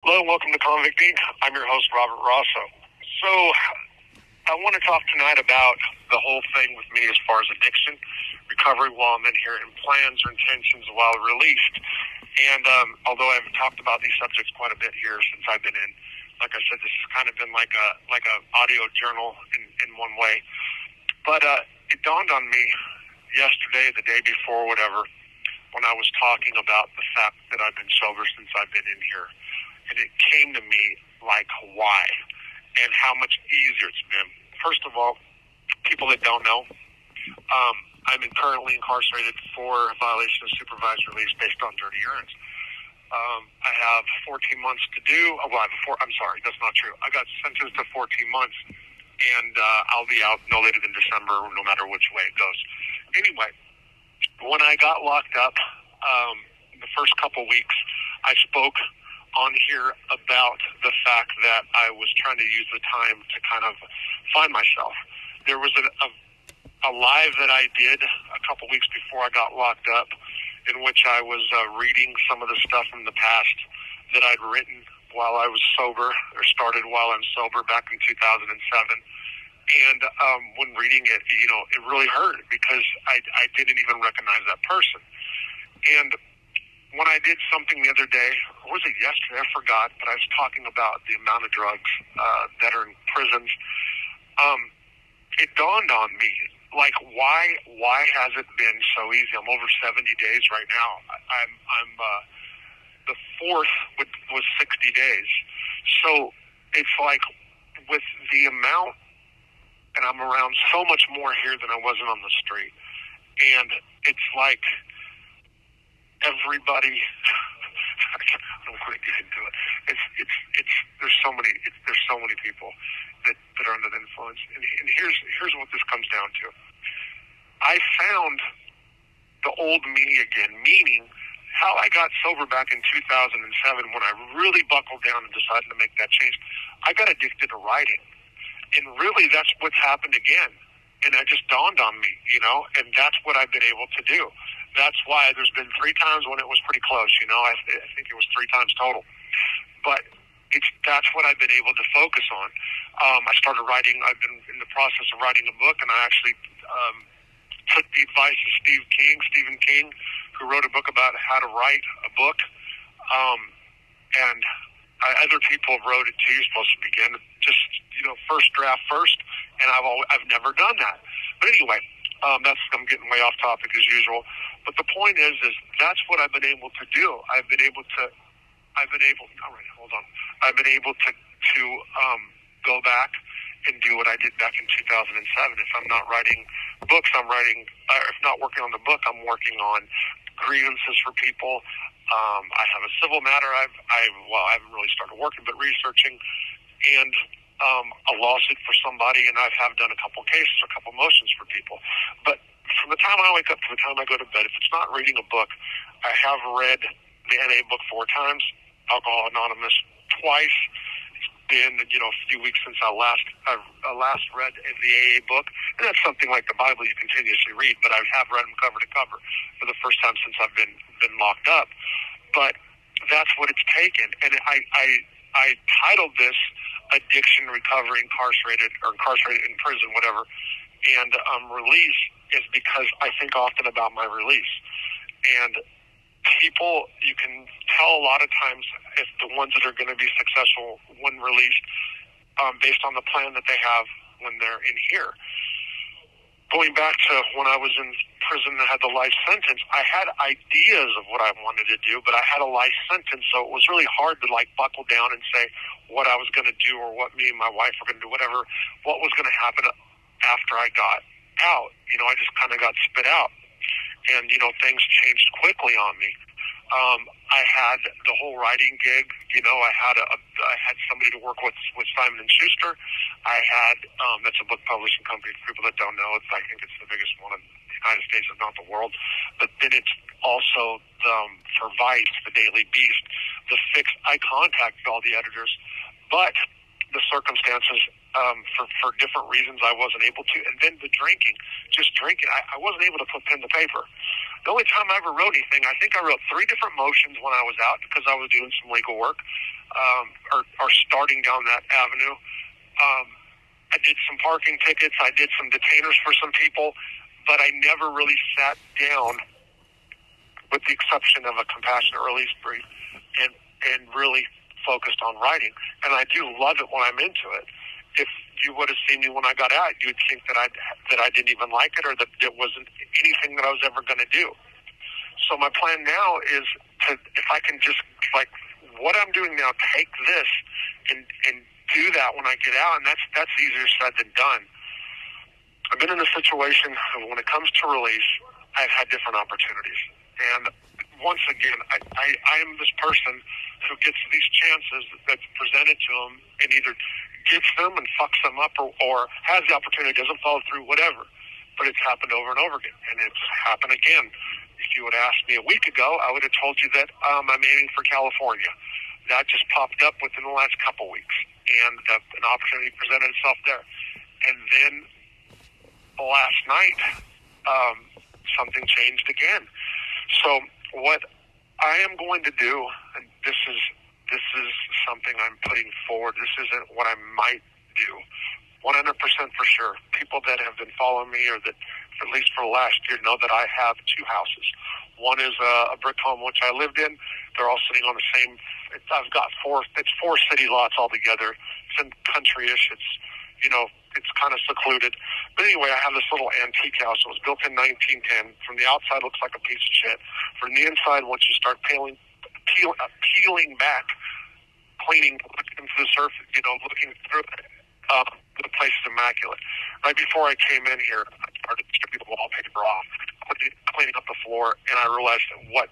Hello and welcome to Convict Inc. I'm your host, Robert Rosso. So, I want to talk tonight about the whole thing with me as far as addiction, recovery while I'm in here, and plans or intentions while released. And although I've talked about these subjects quite a bit here since I've been in, like I said, this has kind of been like a audio journal in one way. But it dawned on me yesterday, the day before, whatever, when I was talking about the fact that I've been sober since I've been in here. And it came to me like why and how much easier it's been. First of all, people that don't know, I'm currently incarcerated for violation of supervised release based on dirty urines. I have 14 months to do. I'm sorry, that's not true. I got sentenced to 14 months, and I'll be out no later than December, no matter which way it goes. Anyway, when I got locked up, the first couple weeks, I spoke on here about the fact that I was trying to use the time to kind of find myself. There was a live that I did a couple weeks before I got locked up, in which I was reading some of the stuff from the past that I'd written while I was sober, or started while I'm sober back in 2007. And when reading it, it really hurt because I didn't even recognize that person. And when I did something the other day, or was it yesterday? I forgot, but I was talking about the amount of drugs that are in prisons. It dawned on me, like, why has it been so easy? I'm over 70 days right now. I'm the fourth was 60 days. So it's like with the amount, and I'm around so much more here than I wasn't on the street. And it's like everybody, I don't want to get into it. It's there's so many people that are under the influence. And here's what this comes down to. I found the old me again, meaning how I got sober back in 2007 when I really buckled down and decided to make that change. I got addicted to writing. And really that's what's happened again. And it just dawned on me, and that's what I've been able to do. That's why there's been 3 times when it was pretty close, I think it was 3 times total. But that's what I've been able to focus on. I started writing, I've been in the process of writing a book, and I actually took the advice of Stephen King, who wrote a book about how to write a book. And other people have wrote it too. You're supposed to begin just, first draft first, and I've never done that. But anyway, I'm getting way off topic as usual. But the point is that's what I've been able to do. I've been able to go back and do what I did back in 2007. If I'm not writing books, if not working on the book, I'm working on grievances for people. I have a civil matter I haven't really started working, but researching, and a lawsuit for somebody, and I have done a couple cases, a couple motions for people. But from the time I wake up to the time I go to bed, if it's not reading a book, I have read the NA book 4 times, Alcohol Anonymous twice. It's been, a few weeks since I last read the AA book, and that's something like the Bible you continuously read, but I have read them cover to cover for the first time since I've been locked up. But that's what it's taken, and I titled this Addiction, Recovery, Incarcerated in Prison, whatever, and release is because I think often about my release. And people, you can tell a lot of times if the ones that are going to be successful when released, based on the plan that they have when they're in here. Going back to when I was in prison and had the life sentence, I had ideas of what I wanted to do, but I had a life sentence, so it was really hard to buckle down and say what I was going to do or what me and my wife were going to do, what was going to happen after I got out. I just kind of got spit out, and things changed quickly on me. I had the whole writing gig. I had somebody to work with Simon and Schuster. I had that's a book publishing company. For people that don't know, I think it's the biggest one in the United States, if not the world. But then it's also for Vice, the Daily Beast, the Fix. I contacted all the editors, but the circumstances for different reasons I wasn't able to. And then the drinking, just drinking, I wasn't able to put pen to paper. The only time I ever wrote anything, I think I wrote 3 different motions when I was out because I was doing some legal work, or starting down that avenue. I did some parking tickets. I did some detainers for some people, but I never really sat down, with the exception of a compassionate release brief, and really focused on writing. And I do love it when I'm into it. If you would have seen me when I got out, you'd think that I didn't even like it, or that it wasn't anything that I was ever going to do. So my plan now is to, if I can just, like what I'm doing now, take this and do that when I get out, and that's easier said than done. I've been in a situation when it comes to release, I've had different opportunities, and once again, I am this person who gets these chances that's presented to them and either gets them and fucks them up, or has the opportunity, doesn't follow through, whatever. But it's happened over and over again, and it's happened again. If you would ask me a week ago, I would have told you that I'm aiming for California. That just popped up within the last couple weeks, and an opportunity presented itself there. And then last night, something changed again. So what I am going to do, and this is something I'm putting forward. This isn't what I might do. 100% for sure. People that have been following me, or that, at least for last year, know that I have 2 houses. One is a brick home, which I lived in. They're all sitting on the same. I've got 4. It's 4 city lots altogether. It's in country-ish. It's, it's kind of secluded. But anyway, I have this little antique house. It was built in 1910. From the outside, looks like a piece of shit. From the inside, once you start peeling back, cleaning, looking to the surface, looking through it, the place is immaculate. Right before I came in here, I started stripping the wallpaper off, cleaning up the floor, and I realized what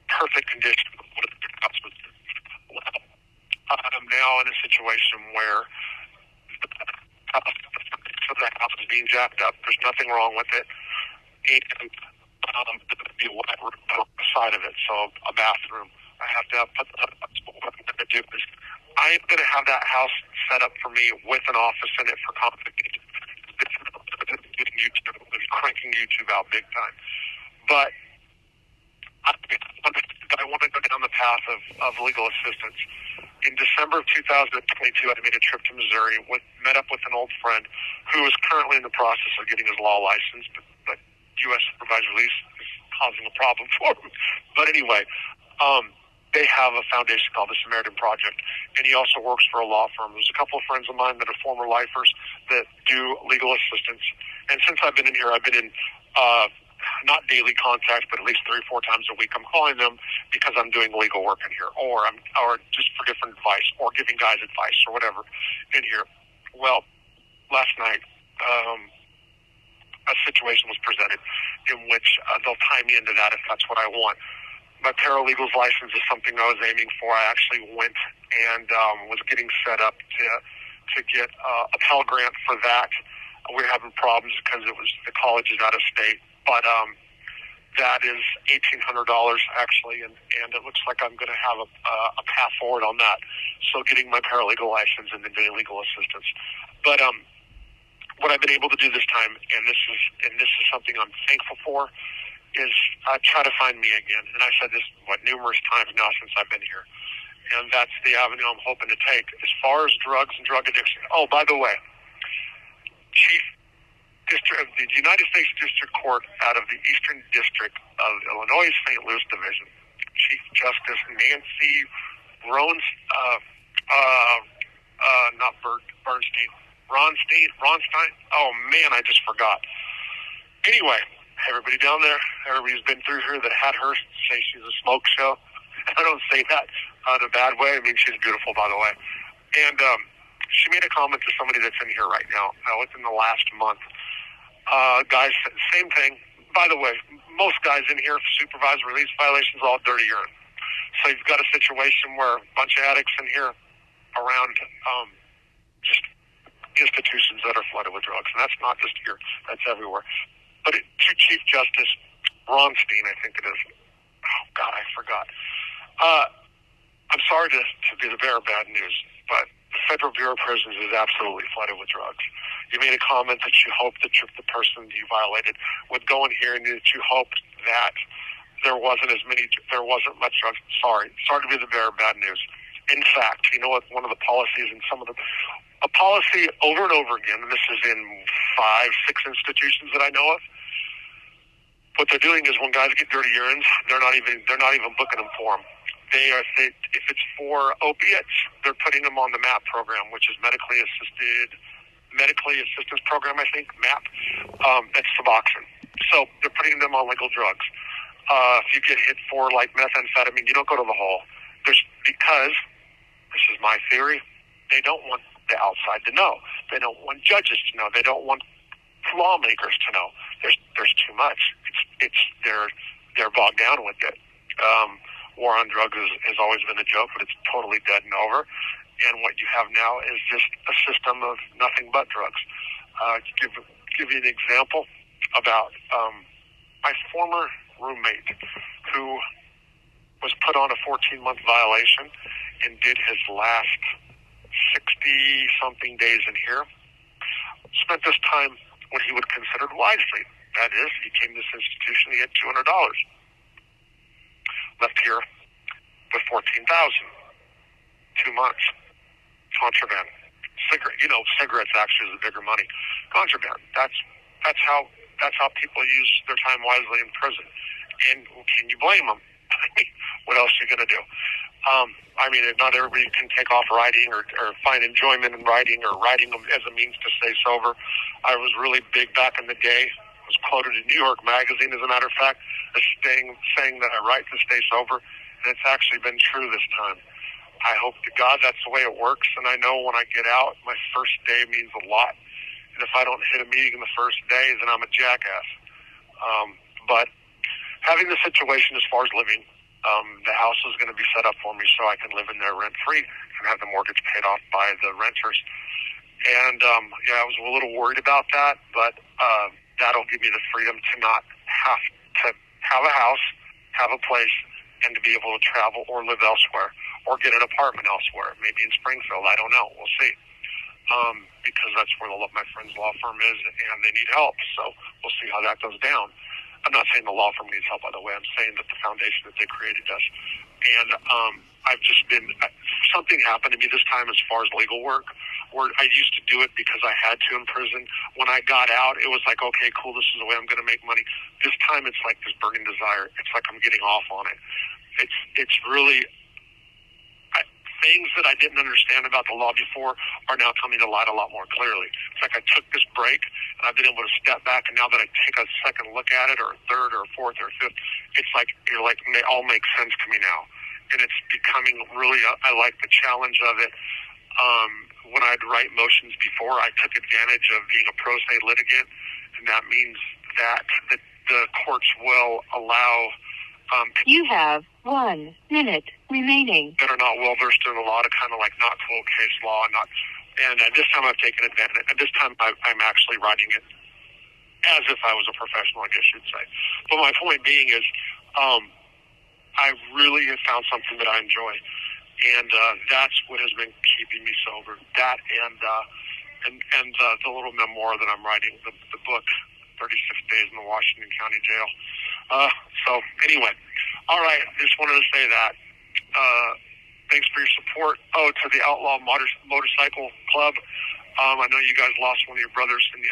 perfect condition the house was in. Well, I'm now in a situation where the house is being jacked up. There's nothing wrong with it, and the wet room on the side of it, so a bathroom. I have to what I'm going to do is I am going to have that house set up for me with an office in it for Convict Inc. YouTube, cranking YouTube out big time. But I want to go down the path of legal assistance. In December of 2022, I made a trip to Missouri, met up with an old friend who is currently in the process of getting his law license, but U.S. supervised release is causing a problem for him. But anyway, they have a foundation called the Samaritan Project, and he also works for a law firm. There's a couple of friends of mine that are former lifers that do legal assistance. And since I've been in here, I've been in not daily contact, but at least 3 or 4 times a week. I'm calling them because I'm doing legal work in here, or just for different advice, or giving guys advice, or whatever in here. Well, last night, a situation was presented in which they'll tie me into that if that's what I want. My paralegal's license is something I was aiming for. I actually went and was getting set up to get a Pell Grant for that. We were having problems because the college is out of state, but that is $1,800 actually, and it looks like I'm going to have a path forward on that. So getting my paralegal license and then doing legal assistance. But what I've been able to do this time, and this is something I'm thankful for, is try to find me again. And I said this numerous times now since I've been here, and that's the avenue I'm hoping to take as far as drugs and drug addiction. Oh, by the way, Chief District of the United States District Court out of the Eastern District of Illinois St. Louis Division, Chief Justice Nancy Ronstein. Oh man, I just forgot. Anyway, everybody down there, everybody who's been through here that had her say she's a smoke show. I don't say that in a bad way. I mean, she's beautiful, by the way. And she made a comment to somebody that's in here right now, within the last month. Guys, same thing. By the way, most guys in here, supervised release violations, all dirty urine. So you've got a situation where a bunch of addicts in here around just institutions that are flooded with drugs. And that's not just here. That's everywhere. But to Chief Justice Ronstein, I think it is. Oh, God, I forgot. I'm sorry to be the bearer of bad news, but the Federal Bureau of Prisons is absolutely flooded with drugs. You made a comment that you hoped that the person you violated would go in here, and that you hoped that there wasn't much drugs. Sorry to be the bearer of bad news. In fact, you know what? One of the policies in a policy over and over again, and this is in 5, 6 institutions that I know of. What they're doing is when guys get dirty urines, they're not even booking them for them. If it's for opiates, they're putting them on the MAP program, which is medically assistance program, I think, MAP. That's Suboxone. So they're putting them on legal drugs. If you get hit for like methamphetamine, you don't go to the hole. Because this is my theory, they don't want the outside to know. They don't want judges to know. They don't want lawmakers to know. There's too much. They're bogged down with it. War on drugs has always been a joke, but it's totally dead and over. And what you have now is just a system of nothing but drugs. Give you an example about my former roommate who was put on a 14-month violation and did his last 60-something days in here. Spent this time what he would consider wisely. That is, he came to this institution, he had $200. Left here with $14,000. 2 months. Contraband. Cigarettes actually is the bigger money. Contraband. That's how people use their time wisely in prison. And can you blame them? What else are you going to do? Not everybody can take off riding or find enjoyment in riding or riding as a means to stay sober. I was really big back in the day. I was quoted in New York Magazine, as a matter of fact, as saying that I write to stay sober, and it's actually been true this time. I hope to God that's the way it works, and I know when I get out, my first day means a lot. And if I don't hit a meeting the first day, then I'm a jackass. But having the situation as far as living, the house is going to be set up for me so I can live in there rent-free and have the mortgage paid off by the renters. And, I was a little worried about that, but that'll give me the freedom to not have to have a house, have a place, and to be able to travel or live elsewhere or get an apartment elsewhere, maybe in Springfield. I don't know. We'll see. Because that's where my friend's law firm is, and they need help. So we'll see how that goes down. I'm not saying the law firm needs help, by the way. I'm saying that the foundation that they created does. And something happened to me this time as far as legal work, where I used to do it because I had to in prison. When I got out, it was like, okay, cool, this is the way I'm going to make money. This time it's like this burning desire. It's like I'm getting off on it. It's really... things that I didn't understand about the law before are now coming to light a lot more clearly. It's like I took this break, and I've been able to step back, and now that I take a second look at it, or a third, or a fourth, or a fifth, it's like they all make sense to me now. And it's becoming really, I like the challenge of it. When I'd write motions before, I took advantage of being a pro se litigant, and that means that the courts will allow you have 1 minute remaining. That are not well versed in a lot of kind of like not cold case law, and this time I've taken advantage. And this time I'm actually writing it as if I was a professional, I guess you'd say. But my point being is, I really have found something that I enjoy, and that's what has been keeping me sober. That and the little memoir that I'm writing, the book, 36 Days in the Washington County Jail. So anyway, all right, just wanted to say that. Thanks for your support. Oh, to the Outlaw Motorcycle Club. I know you guys lost one of your brothers, and you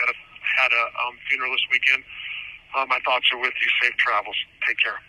had a funeral this weekend. My thoughts are with you. Safe travels. Take care.